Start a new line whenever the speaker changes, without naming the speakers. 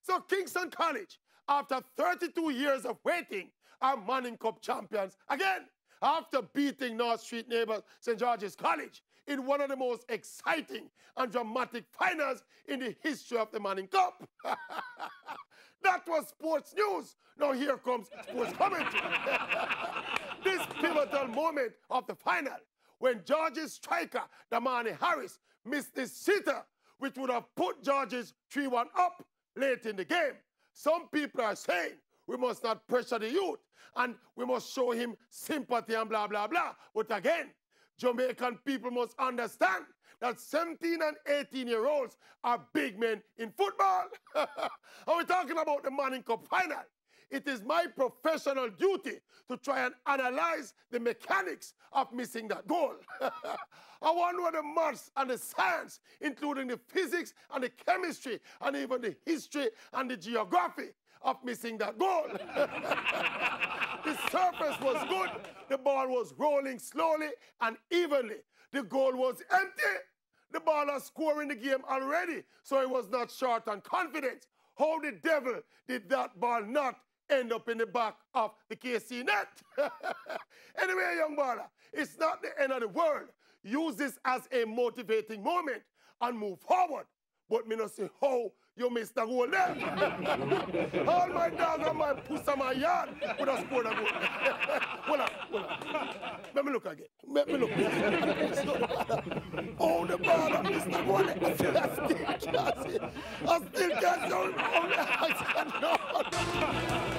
So Kingston College, after 32 years of waiting, are Manning Cup champions again, after beating North Street neighbors St. George's College in one of the most exciting and dramatic finals in the history of the Manning Cup. That was sports news. Now here comes sports commentary. This pivotal moment of the final, when George's striker, Damani Harris, missed the sitter, which would have put George's 3-1 up late in the game. Some people are saying we must not pressure the youth and we must show him sympathy and blah, blah, blah. But again, Jamaican people must understand that 17 and 18-year-olds are big men in football. And we're talking about the Manning Cup final. It is my professional duty to try and analyze the mechanics of missing that goal. I wonder what the maths and the science, including the physics and the chemistry, and even the history and the geography of missing that goal. The surface was good. The ball was rolling slowly and evenly. The goal was empty. The baller scoring the game already, so he was not short on confidence. How the devil did that ball not end up in the back of the KC net? Anyway, young baller, it's not the end of the world. Use this as a motivating moment and move forward. But me not say how you missed the goal there. All my dogs and my puss and my yard would have scored a goal. Hold on. Let me look again. Let me look. Oh, the ball, I missed the goal. I still can't see.